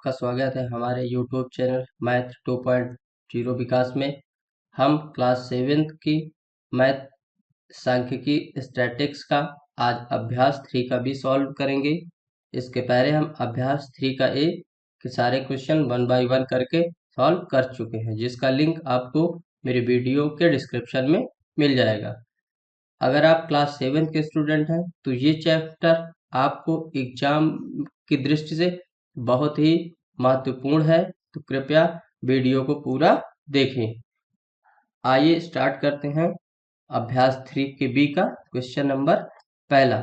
आपका स्वागत है हमारे YouTube चैनल मैथ 2.0 विकास में। हम क्लास 7th की मैथ सांख्यिकी स्टैटिक्स का आज अभ्यास 3 का भी सॉल्व करेंगे। इसके पहले हम अभ्यास 3 का ए के सारे क्वेश्चन 1 बाय 1 करके सॉल्व कर चुके हैं, जिसका लिंक आपको मेरे वीडियो के डिस्क्रिप्शन में मिल जाएगा। अगर आप क्लास 7 के स्टूडेंट हैं तो ये चैप्टर आपको एग्जाम की दृष्टि से बहुत ही महत्वपूर्ण है, तो कृपया वीडियो को पूरा देखें। आइए स्टार्ट करते हैं अभ्यास 3 के बी का क्वेश्चन नंबर पहला।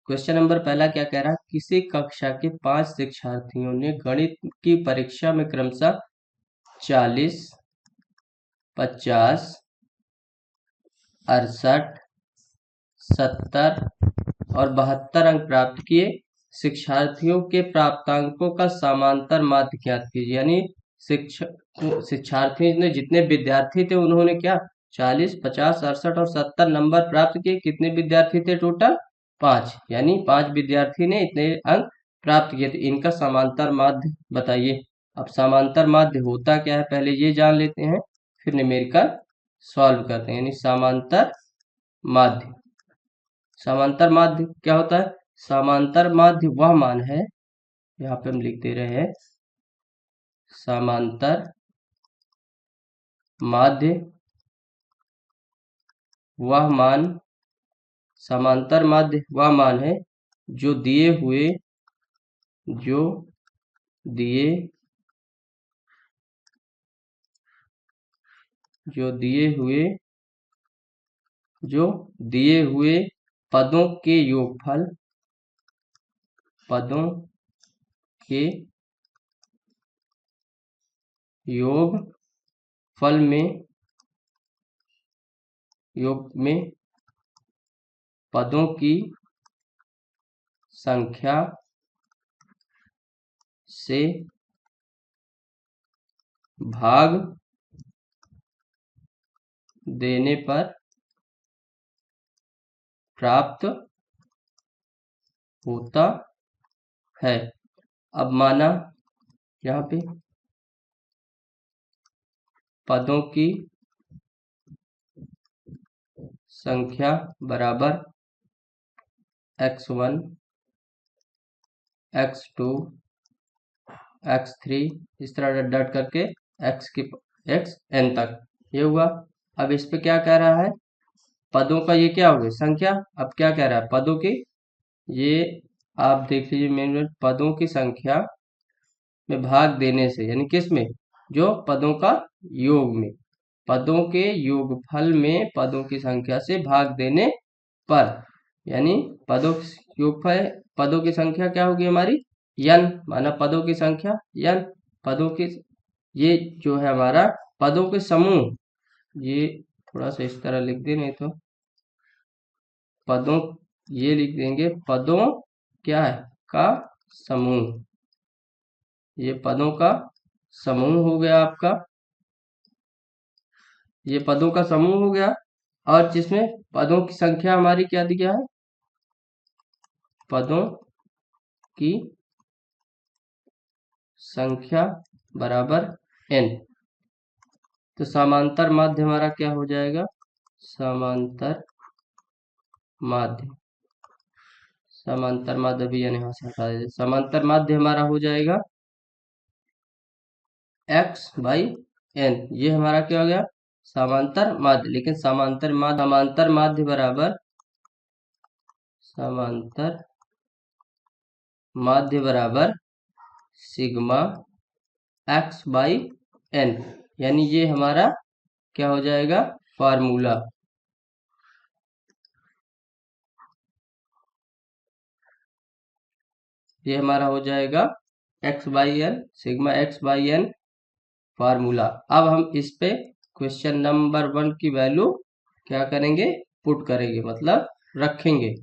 क्वेश्चन नंबर पहला क्या कह रहा है? किसी कक्षा के 5 शिक्षार्थियों ने गणित की परीक्षा में क्रमशः 40, 50, 68, 70 और 72 अंक प्राप्त किए। शिक्षार्थियों के प्राप्तांकों का समांतर माध्य ज्ञात कीजिए। यानी शिक्षार्थी ने, जितने विद्यार्थी थे, उन्होंने क्या 40, 50, 68 और 70 नंबर प्राप्त किए। कितने विद्यार्थी थे? टोटल 5, यानी 5 विद्यार्थी ने इतने अंक प्राप्त किए। तो इनका समांतर माध्य बताइए। अब समांतर माध्य होता क्या है पहले ये जान लेते हैं, फिर न्यूमेरिकल सॉल्व करते हैं। यानी समांतर माध्य, समांतर माध्य क्या होता है? समांतर माध्य वह मान है, यहाँ पे हम लिख दे रहे हैं, समांतर माध्य वह मान, समांतर माध्य वह मान है जो दिए हुए पदों के योगफल में पदों की संख्या से भाग देने पर प्राप्त होता है। अब माना यहाँ पे पदों की संख्या बराबर x1, x2, x3 इस तरह डट करके xn तक ये हुआ। अब इस पे क्या कह रहा है? पदों का ये क्या हो गया? संख्या। अब क्या कह रहा है? पदों की, ये आप देख लीजिए मेन, पदों की संख्या में भाग देने से, यानी किस में? जो पदों का योग में, पदों के योगफल में पदों की संख्या से भाग देने पर, यानी पदों की योगफल, पदों की संख्या क्या होगी हमारी? n, माना पदों की संख्या n, पदों की, ये जो है हमारा पदों के समूह, ये थोड़ा सा इस तरह लिख दे, नहीं तो पदों, ये लिख देंगे पदों क्या है का समूह। ये पदों का समूह हो गया आपका, ये पदों का समूह हो गया, और जिसमें पदों की संख्या हमारी क्या दिया है? पदों की संख्या बराबर n। तो समांतर माध्य हमारा क्या हो जाएगा? समांतर माध्य भी यहाँ से हटा दीजिए। समांतर माध्य हमारा हो जाएगा x/n। ये हमारा क्या हो गया? समांतर माध्य। लेकिन समांतर माध्य बराबर सिग्मा x/n, यानी ये हमारा क्या हो जाएगा? फार्मूला। ये हमारा हो जाएगा x/n, सिग्मा x/n फार्मूला। अब हम इस पे क्वेश्चन नंबर 1 की वैल्यू क्या करेंगे? पुट करेंगे, मतलब रखेंगे।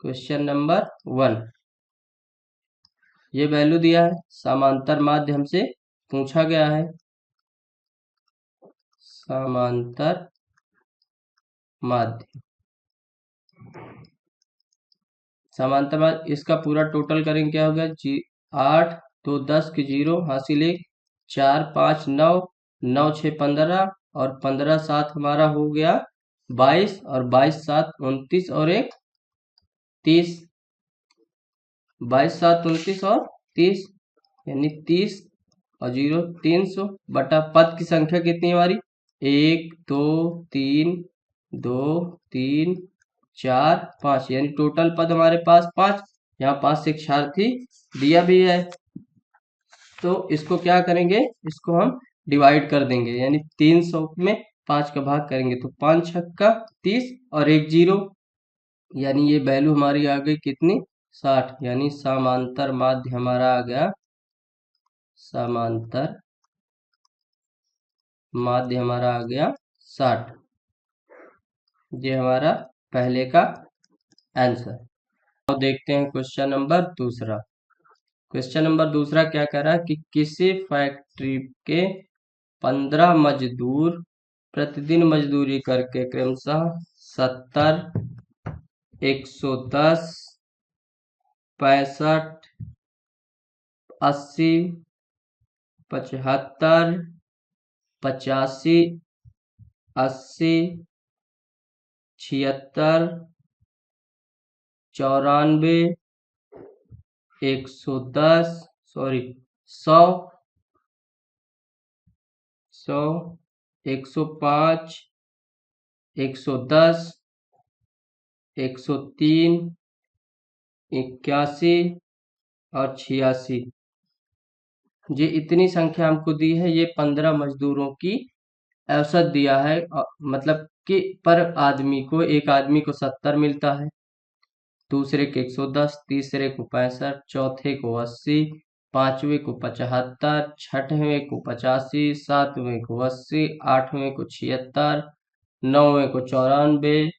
क्वेश्चन नंबर 1, ये वैल्यू दिया है, समांतर माध्य हमसे पूछा गया है। समांतर माध्य समांतर माध्य, इसका पूरा टोटल करेंगे क्या होगा, 8 2 10 की 0 हासिल 1 4 5 9 9 6 15 और 15 7 हमारा हो गया 22 और 22 7 29 और 1 30। 22 7 29 और 30 यानी 30 और 0 300 बटा पद की संख्या कितनी है हमारी, 1 2 3 2 3 4 5 यानी टोटल पद हमारे पास 5। यहाँ 5 शिक्षार्थी दिया भी है, तो इसको क्या करेंगे, इसको हम डिवाइड कर देंगे, यानी 300 में 5 का भाग करेंगे तो 5 छक्का 30 और 1 0, यानी ये वैल्यू हमारी आ गई कितनी, 60। यानी समांतर माध्य हमारा आ गया, समांतर माध्य हमारा आ गया 60। ये हमारा पहले का आंसर। तो देखते हैं क्वेश्चन नंबर दूसरा। क्वेश्चन नंबर दूसरा क्या कह रहा है कि किसी फैक्ट्री के 15 मजदूर प्रतिदिन मजदूरी करके क्रमशः 70 110 65 80 75 85 80 76 94 110 सॉरी 100 100 105 110 103 81 और 86, ये इतनी संख्या हमको दी है। ये 15 मजदूरों की औसत दिया है, मतलब कि पर आदमी को, एक आदमी को 70 मिलता है, दूसरे को 110, तीसरे को 65, चौथे को 80, पांचवें को 75, छठवें को 85, सातवें को 80, आठवें को 76, नौवें को 94,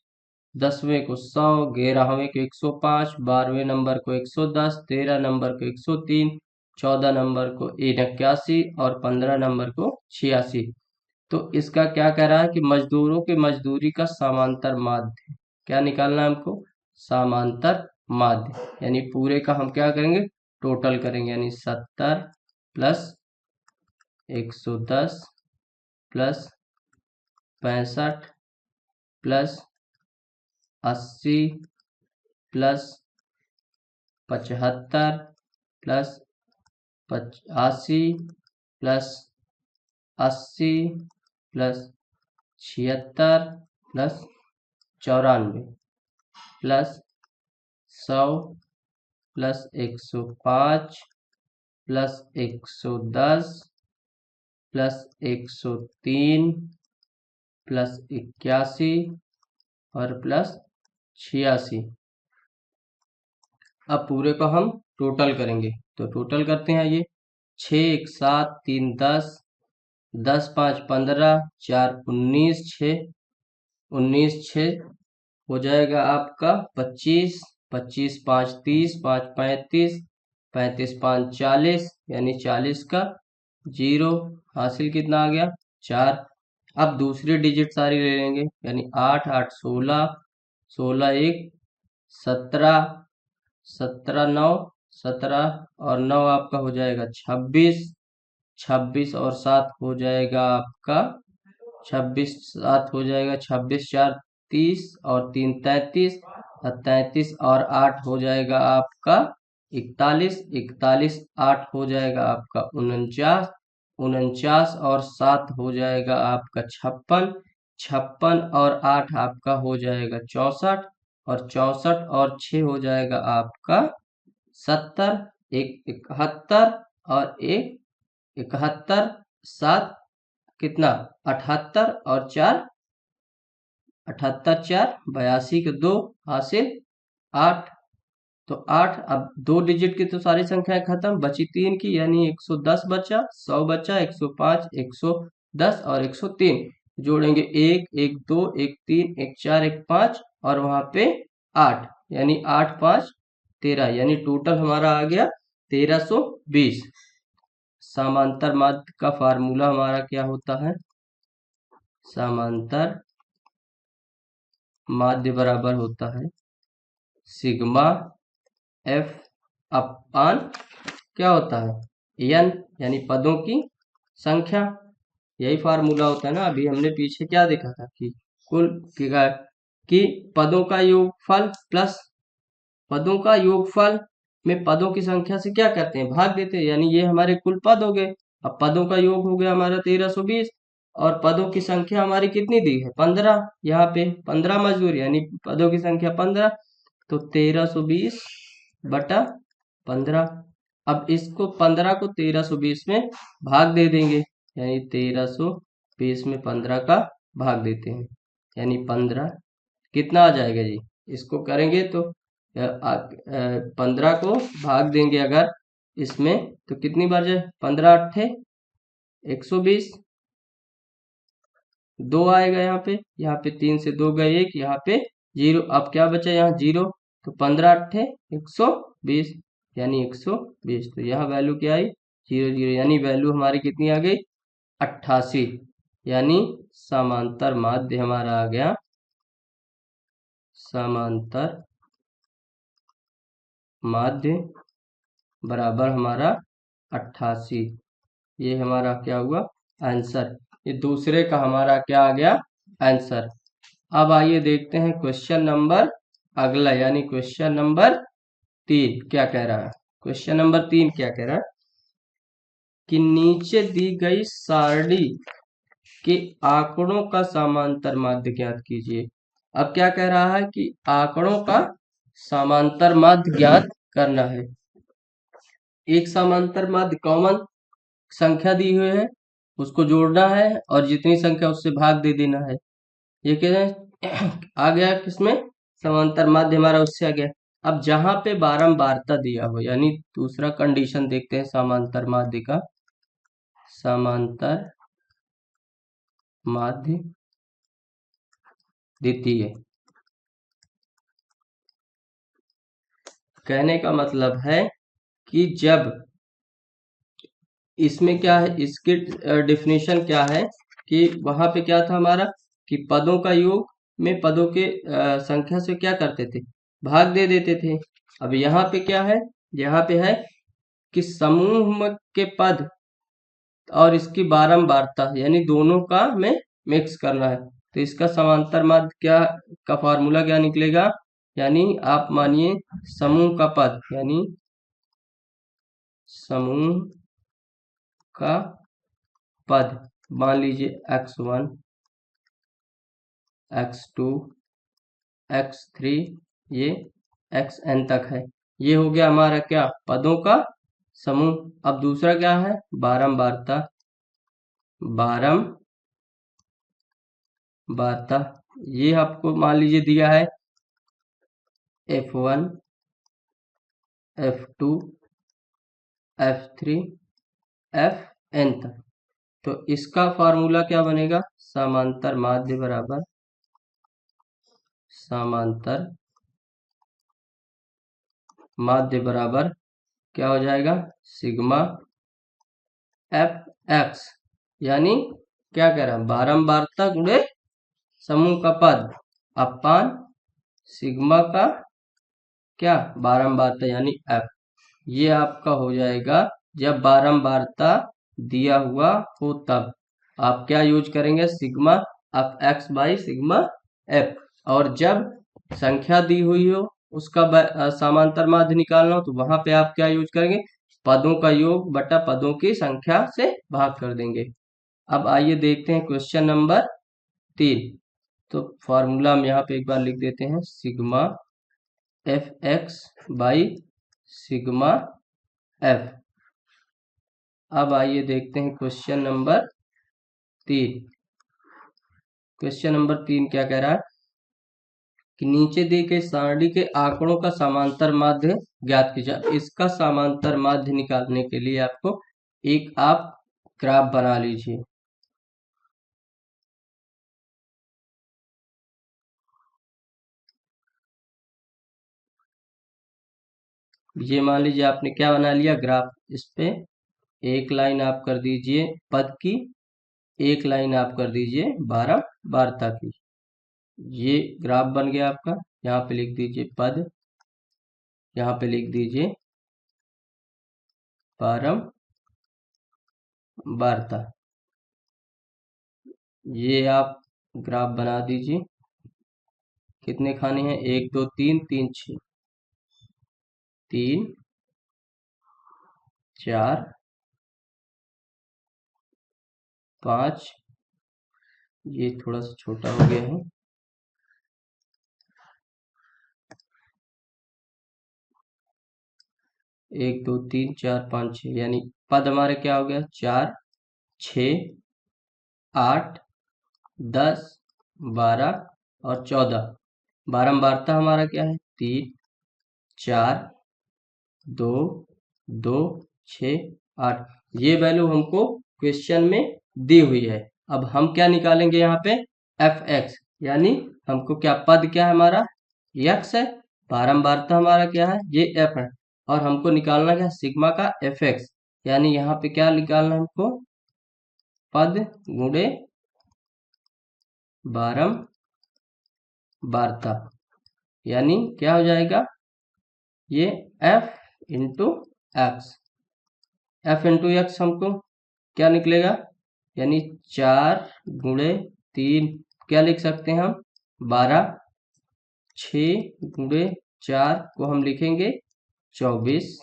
10वें को 100, 11वें को 105, 12वें नंबर को 110, 13 नंबर को 103, 14 नंबर को 81 और 15 नंबर को 86। तो इसका क्या कह रहा है कि मजदूरों की मजदूरी का समांतर माध्य क्या निकालना है हमको, समांतर माध्य, यानी पूरे का हम क्या करेंगे, टोटल करेंगे, यानी 70 plus 110 plus 65 plus 80 plus 75 plus 85 plus 80 plus 76 plus 94 plus 100 plus 105 plus 110 plus 103 plus 81 और प्लस 86। अब पूरे को हम टोटल करेंगे, तो टोटल करते हैं ये 6 1 7 3 10 10 5 15 4 19 6 19 6 हो जाएगा आपका 25 25 5 30 5 35 35 5 40, यानी 40 का 0 हासिल कितना आ गया 4। अब दूसरी डिजिट सारी ले लेंगे, यानी 8 8 16 16 1 17 17 9 17 और 9 आपका हो जाएगा 26 26 और 7 हो जाएगा आपका 26 7 हो जाएगा 26 4 30 और 3 33 और 33 और 8 हो जाएगा आपका 41 41 8 हो जाएगा आपका 49 49 और 7 हो जाएगा आपका 56 56 और 8 आपका हो जाएगा 64 और 64 और 6 हो जाएगा आपका 70 एक 71 और एक 71 7 कितना 78 और 4 78 4 82 के 2 हासिल 8। तो 8, अब 2 डिजिट की तो सारी संख्याएं खत्म, बची 3 की, यानी 110 बचा, 100 बचा, 105 110 और 103 जोड़ेंगे 1 1 2 1 3 1 4 1 5 और वहां पे 8, यानी 8 5 13, यानी टोटल हमारा आ गया 1320। समांतर माध्य का फार्मूला हमारा क्या होता है, समांतर माध्य बराबर होता है सिग्मा एफ अपान क्या होता है एन, यानी पदों की संख्या। यही फार्मूला होता है ना। अभी हमने पीछे क्या देखा था कि कुल कि पदों का योगफल प्लस पदों का योगफल में पदों की संख्या से क्या करते हैं, भाग देते हैं, यानी ये हमारे कुल पद हो गए। अब पदों का योग हो गया हमारा 1320 और पदों की संख्या हमारी कितनी दी है 15, यहाँ पे 15 मजदूर यानी पदों की संख्या 15, तो 1320 बटा 15। अब इसको 15 को 1320 में भाग दे देंगे, यानी 1320 में 15 का भाग देते हैं, यानी 15 कितना आ जाएगा जी। इसको करेंगे तो 15 को भाग देंगे अगर इसमें तो कितनी बार जाए, 15 अट्ठे 120, 2 आएगा यहाँ पे 3 से 2 गए 1, यहाँ पे 0, अब क्या बचा यहाँ 0, तो 15 अट्ठे 120 यानी 120, तो यहाँ वैल्यू क्या आई 0 0, यानी वैल्यू हमारी कितनी आ गई 88, यानी समांतर माध्य हमारा आ गया समांतर माध्य बराबर हमारा 88। ये हमारा क्या हुआ आंसर, ये दूसरे का हमारा क्या आ गया आंसर। अब आइए देखते हैं क्वेश्चन नंबर अगला, यानी क्वेश्चन नंबर 3 क्या कह रहा है। क्वेश्चन नंबर 3 क्या कह रहा है कि नीचे दी गई सारणी के आंकड़ों का समांतर माध्य ज्ञात कीजिए। अब क्या कह रहा है कि आंकड़ों का समांतर माध्य ज्ञात करना है। एक समांतर माध्य कॉमन संख्या दी हुई है, उसको जोड़ना है और जितनी संख्या उससे भाग दे देना है। ये कह रहे हैं आ गया किसमें समांतर माध्य हमारा उससे आ गया। अब जहां पे बारंबारता दिया हो, यानी दूसरा कंडीशन देखते हैं समांतर माध्य का। समांतर माध्य द्वितीय, कहने का मतलब है कि जब इसमें क्या है, इसकी डेफिनेशन क्या है कि वहां पे क्या था हमारा कि पदों का योग में पदों के संख्या से क्या करते थे, भाग दे देते थे। अब यहाँ पे क्या है, यहाँ पे है कि समूह के पद और इसकी बारंबारता, यानी दोनों का में मिक्स करना है। तो इसका समांतर माध्य क्या का फॉर्मूला क्या निकलेगा, यानी आप मानिए समूह का पद, यानी समूह का पद मान लीजिए x1 x2 x3 ये xn तक है। ये हो गया हमारा क्या पदों का समूह। अब दूसरा क्या है बारंबारता, बारंबारता ये आपको मान लीजिए दिया है f1 f2 f3 fn तक। तो इसका फॉर्मूला क्या बनेगा, समांतर माध्य बराबर समांतर माध्य बराबर क्या हो जाएगा सिग्मा एफ एक्स, यानी क्या कह रहा है बारंबारता गुणे समूह का पद अपान सिग्मा का क्या बारंबारता यानी एफ। ये आपका हो जाएगा जब बारंबारता दिया हुआ हो तब आप क्या यूज करेंगे sigma F x by sigma F, और जब संख्या दी हुई हो उसका समांतर माध्य निकालना हो तो वहां पे आप क्या यूज करेंगे पदों का योग बटा पदों की संख्या से भाग कर देंगे। अब आइए देखते हैं क्वेश्चन नंबर 3। तो फॉर्मूला हम यहाँ पे एक बार लिख देते हैं sigma F x by sigma F. अब आइए देखते हैं क्वेश्चन नंबर 3। क्वेश्चन नंबर 3 क्या कह रहा है कि नीचे दी गई सारणी के आंकड़ों का समांतर माध्य ज्ञात कीजिए। इसका समांतर माध्य निकालने के लिए आपको एक आप ग्राफ बना लीजिए। ये मान लीजिए आपने क्या बना लिया ग्राफ, इस पे एक लाइन आप कर दीजिए पद की, एक लाइन आप कर दीजिए बारंबारता की। ये ग्राफ बन गया आपका, यहाँ पे लिख दीजिए पद, यहाँ पे लिख दीजिए बारंबारता। ये आप ग्राफ बना दीजिए। कितने खाने हैं? 1 2 3 3 6 3 4 5। ये थोड़ा सा छोटा हो गया है। 1 2 3 4 5 6, यानी पद हमारे क्या हो गया? 4 6 8 10 12 और 14। बारंबारता हमारा क्या है? 3 4 2 2 6 8। ये वैल्यू हमको क्वेश्चन में दी हुई है। अब हम क्या निकालेंगे यहाँ पे? एफ एक्स, यानी हमको क्या पद क्या है हमारा? यक्स है। बारंबारता हमारा क्या है? ये एफ है। और हमको निकालना क्या है? सिग्मा का एफ एक्स, यानी यहाँ पे क्या निकालना है हमको? पद गुणे बारंबारता, यानी क्या हो जाएगा? ये F into x. F into x हमको क्या निकलेगा? यानी 4 गुणे 3, क्या लिख सकते हैं हम? 12। 6 गुणे 4 को हम लिखेंगे 24।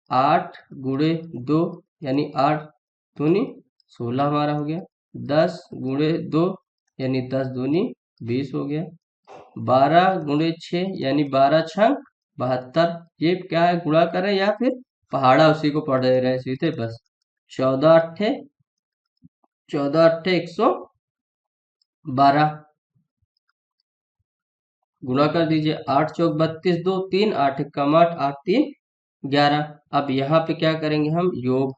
8 गुणे 2, यानी 8 दूनी 16 हमारा हो गया। 10 गुणे 2, यानी 10 दूनी 20 हो गया। 12 गुणे 6, यानी 12 छंग 72। ये क्या है? गुणा करें या फिर पहाड़ा उसी को पढ़ रहे हैं सीधे बस। 14 अट्ठे 112। गुणा कर दीजिए। 8 चौक 32, 2 3, 8 एकम 8, 8 3 11। अब यहाँ पे क्या करेंगे हम? योग।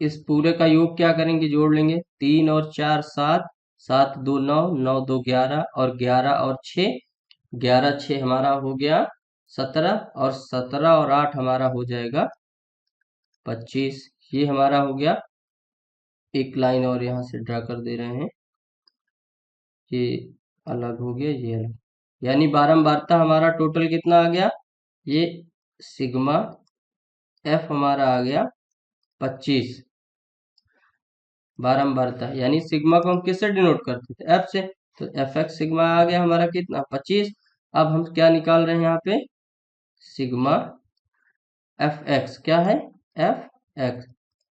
इस पूरे का योग क्या करेंगे? जोड़ लेंगे। 3 और 4 7, 7 2 9, 9 2 11 और 11 और 6, 11 6 हमारा हो गया 17, और 17 और 8 हमारा हो जाएगा 25। ये हमारा हो गया। एक लाइन और यहाँ से ड्रा कर दे रहे हैं। ये अलग हो गया, ये अलग, यानी बारंबारता हमारा टोटल कितना आ गया? ये सिग्मा एफ हमारा आ गया 25। बारंबारता यानी सिग्मा को हम किससे डिनोट करते थे? एफ से। तो एफ एक्स सिग्मा आ गया हमारा कितना? 25। अब हम क्या निकाल रहे हैं यहाँ पे? सिग्मा एफ एक्स क्या है? F x.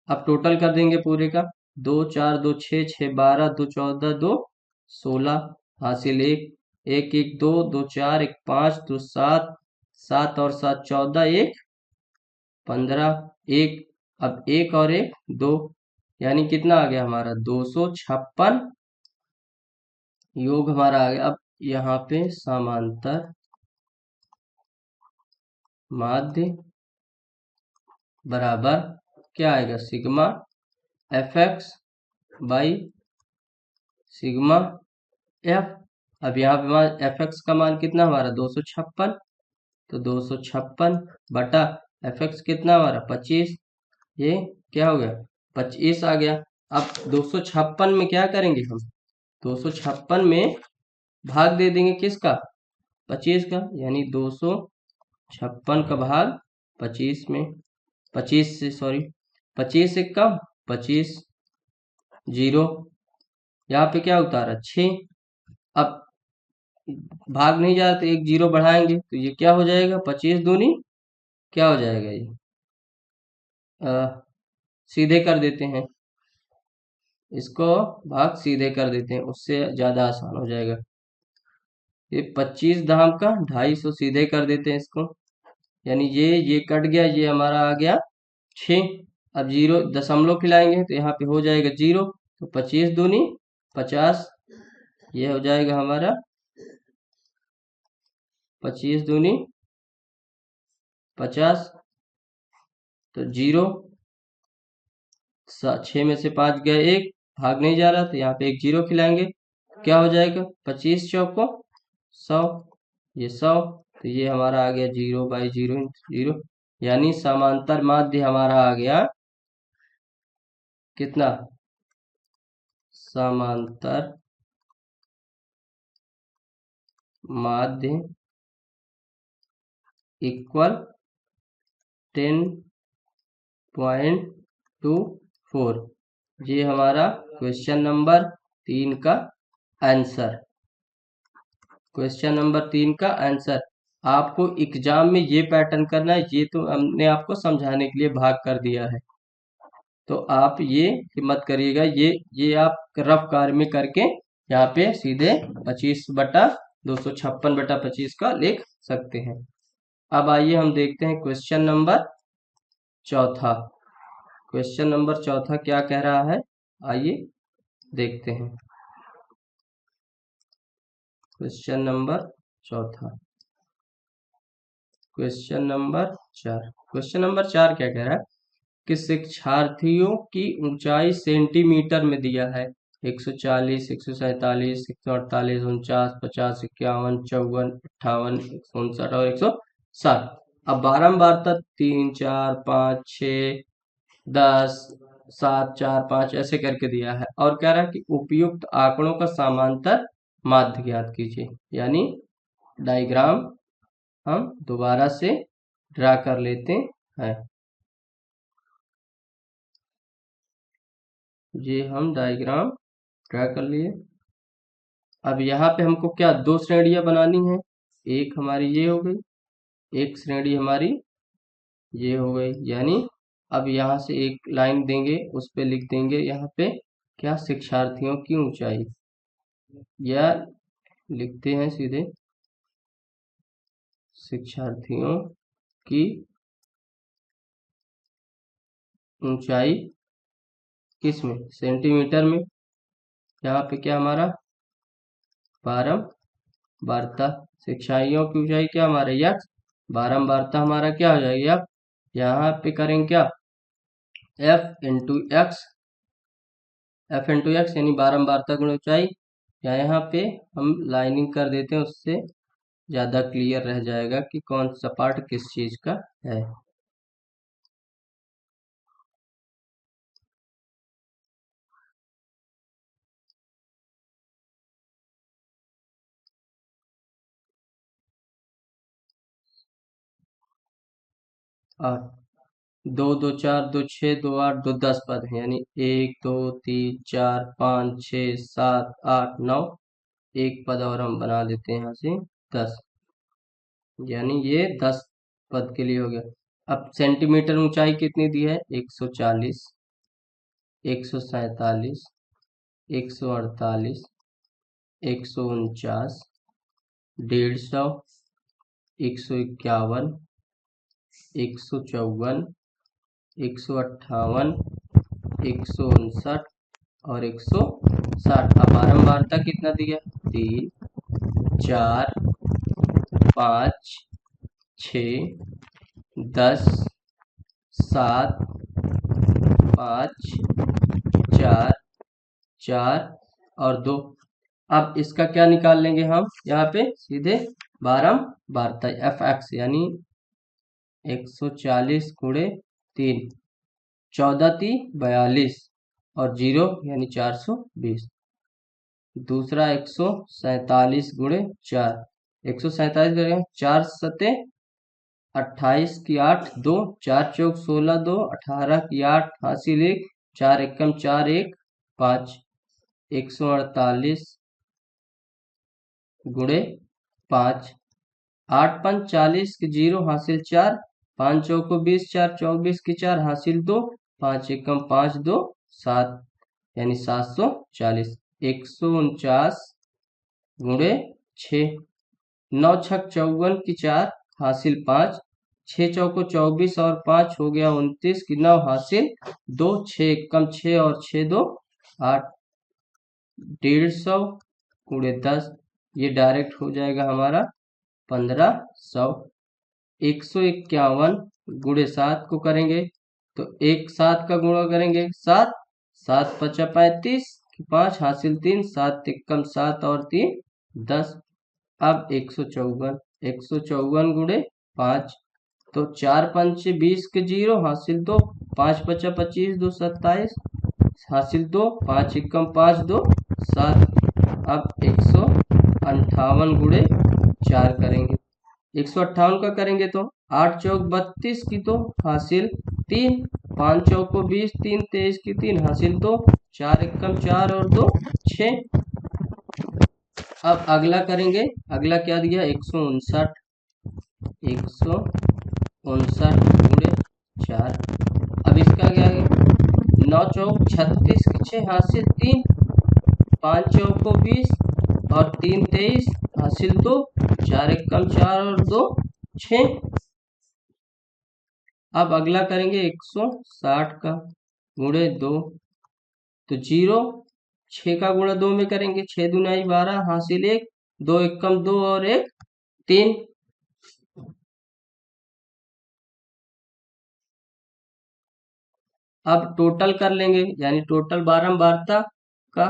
अब टोटल कर देंगे पूरे का। 2 4 2 6 6 12 2 14 2 16, हासिल 1 1 1 2 2 4 1 5 2 7 7 और 7 14 1 15 1। अब 1 और 1 2, यानी कितना आ गया हमारा? 256 योग हमारा आ गया। अब यहाँ पे समांतर माध्य बराबर क्या आएगा? Sigma F x by sigma F. अब यहाँ पे एफ एक्स का मान कितना हमारा? 256। तो 256 बटा एफ एक्स कितना हमारा? 25। ये क्या हो गया? 25 आ गया। अब 256 में क्या करेंगे हम? 256 में भाग दे देंगे किसका? 25 का, यानी 256 का भाग 25 में। 25 से सॉरी 25 से कम 25 जीरो। यहाँ पे क्या उतारा? 6। अब भाग नहीं जा रहा तो एक जीरो बढ़ाएंगे तो ये क्या हो जाएगा? 25 दूनी क्या हो जाएगा? ये सीधे कर देते हैं इसको, भाग सीधे कर देते हैं, उससे ज्यादा आसान हो जाएगा। ये 25 धाम का 250 सीधे कर देते हैं इसको, यानी ये कट गया, ये हमारा आ गया 6। अब जीरो दशमलव खिलाएंगे तो यहाँ पे हो जाएगा 0। तो 25 दूनी 50, ये हो जाएगा हमारा 25 दूनी 50। तो 0 6 में से 5 गए 1, भाग नहीं जा रहा तो यहाँ पे एक 0 खिलाएंगे, क्या हो जाएगा? 25 चौको 100, ये 100। तो ये हमारा आ गया 0/0 यानी समांतर माध्य हमारा आ गया कितना? समांतर माध्य इक्वल 10.24। ये हमारा क्वेश्चन नंबर 3 का आंसर। क्वेश्चन नंबर 3 का आंसर। आपको एग्जाम में ये पैटर्न करना है, ये तो हमने आपको समझाने के लिए भाग कर दिया है, तो आप ये हिम्मत करिएगा, ये आप रफ कार्य में करके यहाँ पे सीधे 25/256/25 का लिख सकते हैं। अब आइए हम देखते हैं क्वेश्चन नंबर चौथा। क्वेश्चन नंबर चौथा क्या कह रहा है, आइए देखते हैं। क्वेश्चन नंबर चौथा, क्वेश्चन नंबर 4। क्वेश्चन नंबर 4 क्या कह रहा है कि शिक्षार्थियों की ऊंचाई सेंटीमीटर में दिया है 140, 147, 148, 49, 50, 51, 54, 58, 159 और 160। अब बारंबारता 3, 4, 5, 6, 10, 7, 4, 5 ऐसे करके दिया है, और कह रहा है कि उपयुक्त आंकड़ों का समांतर माध्य ज्ञात कीजिए। यानी डायग्राम हम दोबारा से ड्रा कर लेते हैं। ये हम डायग्राम ड्रा कर लिए। अब यहाँ पे हमको क्या दो श्रेणियां बनानी है, एक हमारी ये हो गई, एक श्रेणी हमारी ये हो गई। यानी अब यहाँ से एक लाइन देंगे, उस पे लिख देंगे यहाँ पे क्या, शिक्षार्थियों की ऊंचाई, या लिखते हैं सीधे शिक्षार्थियों की ऊंचाई किस में, सेंटीमीटर में। यहाँ पे क्या हमारा बारंबारता, शिक्षार्थियों की ऊंचाई क्या हमारा यक्स, बारंबारता हमारा क्या हो जाएगी। अब यहाँ पे करेंगे क्या, एफ इंटू एक्स यानी बारंबारता गुण ऊंचाई, या यहाँ पे हम लाइनिंग कर देते हैं, उससे ज्यादा क्लियर रह जाएगा कि कौन सा पार्ट किस चीज का है। और 2 2 4 2 6 2 8 2 10 पद हैं, यानी 1 2 3 4 5 6 7 8 9, एक पद और हम बना देते हैं यहाँ से 10, यानी ये 10 पद के लिए हो गया। अब सेंटीमीटर ऊंचाई कितनी दी है, 140, 147, 148, 149, 150, 151, 154, 158, 159 और 160। अब बारंबारता कितना दिया, 3, 4, 5, 6, 10, 7, 5, 4, 4 और 2। अब इसका क्या निकाल लेंगे हम, यहाँ पे सीधे बारंबारता एफ एक्स, यानी 140 गुणे 3, 14 3 42 और 0 यानी 420। दूसरा 147 गुणे 4, 147 करेंगे 4 सते 28 की 8 2, 4 चौक 16 2, 18 की 8 हासिल 1, 4 एकम 4 1 5, 148 गुणे 5, 8 5 40 की 0 हासिल 4, 5 चौको 20, 4 24 की 4 हासिल 2, 5 एकम 5 2 7, यानी 740। 149 गुणे 6, 9 छक 54 की 4 हासिल 5, 6 चौको 24 और 5 हो गया 29 की 9 हासिल 2, 6 एकम 6 और 6 2 8, 150 गुणे 10, ये डायरेक्ट हो जाएगा हमारा 1500। 151 गुणे 7 को करेंगे तो 1 7 का गुणा करेंगे 7, 7 5 35 5 हासिल 3, 7 एकम 7 और 3 10। अब 154 गुणे 5, तो 4 5 20 के 0 हासिल 2, 5 5 25 2 27 हासिल 2, 5 एकम 5 2 7। अब 158 गुणे 4 करेंगे, 158 का करेंगे तो 8 चौक 32 की तो हासिल 3, 5 चौक को 20, 3 23 की 3 हासिल 2, 4 एकम 4 और 2 6। अब अगला करेंगे, अगला क्या दिया 159 गुणे 4। अब इसका क्या है 9 चौक 36 की 6 हासिल 3, 5 चौक को 20 और 3 23 हासिल 2, 4 एकम 4 और 2 6। अब अगला करेंगे 160 का गुणे 2 तो 0, 6 का गुणा 2 में करेंगे 6 दूनाई 12 हासिल 1, 2 एकम 2 और 1 3। अब टोटल कर लेंगे, यानी टोटल बारंबारता का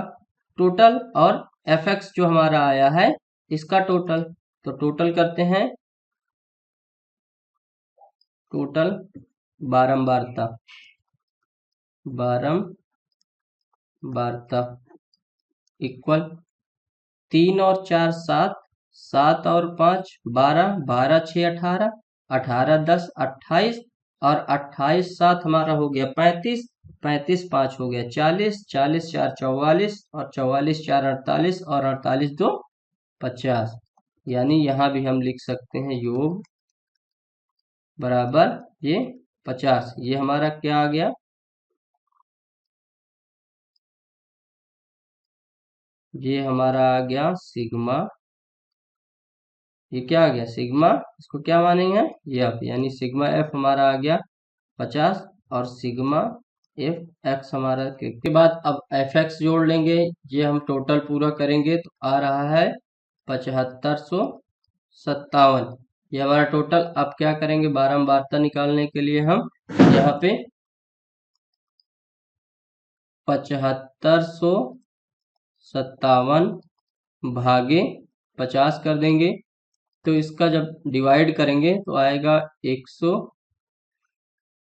टोटल और fx जो हमारा आया है इसका टोटल। तो टोटल करते हैं, टोटल बारंबारता इक्वल 3 और 4 7, 7 और 5 12, 12 6 18, 18 10 28 और 28 7 हमारा हो गया 35, 35 5 हो गया 40, 40 4 44 और 44 4 48 और 48 2 50। यानी यहाँ भी हम लिख सकते हैं योग बराबर ये 50। ये हमारा क्या आ गया, ये हमारा आ गया सिग्मा। ये क्या आ गया सिग्मा, इसको क्या मानेंगे ये एफ, यानी सिग्मा एफ हमारा आ गया 50 और सिग्मा एफ एक्स हमारा के बाद अब एफ एक्स जोड़ लेंगे। ये हम टोटल पूरा करेंगे तो आ रहा है 7557। ये हमारा टोटल। अब क्या करेंगे बारंबारता निकालने के लिए हम यहाँ पे 7557 भागे 50 कर देंगे। तो इसका जब डिवाइड करेंगे तो आएगा 100।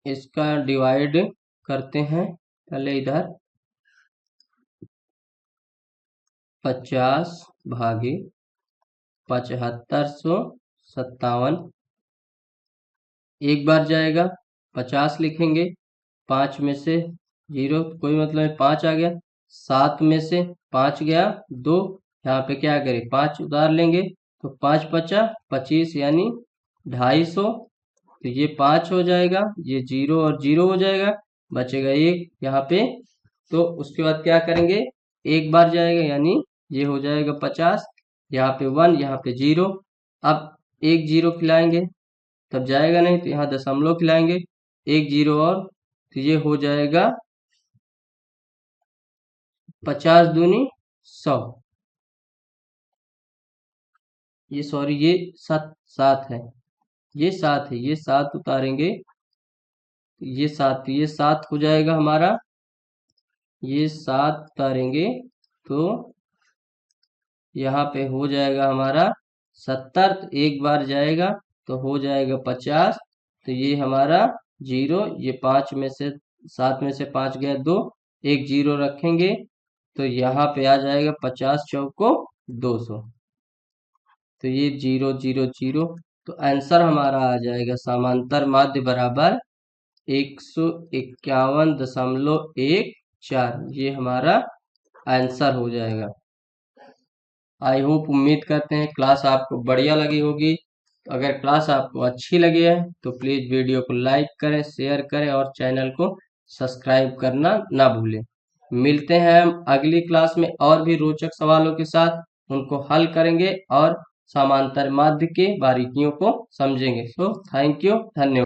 इसका डिवाइड करते हैं पहले इधर 50 भागे 7557 एक बार जाएगा 50 लिखेंगे, 5 में से 0 कोई मतलब 5 आ गया, 7 में से 5 गया 2, यहाँ पे क्या करें 5 उतार लेंगे तो 5 बचा 25 यानी 250। तो ये 5 हो जाएगा, ये 0 और 0 हो जाएगा, बचेगा 1 यहाँ पे। तो उसके बाद क्या करेंगे एक बार जाएगा यानी ये हो जाएगा 50, यहाँ पे 1 यहाँ पे 0। अब 1 0 खिलाएंगे तब जाएगा नहीं तो यहाँ दशमलव खिलाएंगे 1 0 और तो ये हो जाएगा 50 दूनी 100। ये सॉरी ये 7 है, ये 7 है, ये 7 उतारेंगे ये 7, ये 7 हो जाएगा हमारा, ये 7 उतारेंगे तो यहाँ पे हो जाएगा हमारा 70। तो एक बार जाएगा तो हो जाएगा 50। तो ये हमारा 0, ये 5 में से 7 में से 5 गया 2, 1 0 रखेंगे तो यहाँ पे आ जाएगा 50 चौको 200। तो ये 0 0 0। तो आंसर हमारा आ जाएगा समांतर माध्य बराबर 151.14। ये हमारा आंसर हो जाएगा। आई होप उम्मीद करते हैं क्लास आपको बढ़िया लगी होगी। अगर क्लास आपको अच्छी लगी है तो प्लीज़ वीडियो को लाइक करें, शेयर करें और चैनल को सब्सक्राइब करना ना भूलें। मिलते हैं हम अगली क्लास में और भी रोचक सवालों के साथ, उनको हल करेंगे और समांतर माध्य के बारीकियों को समझेंगे। सो थैंक यू, धन्यवाद।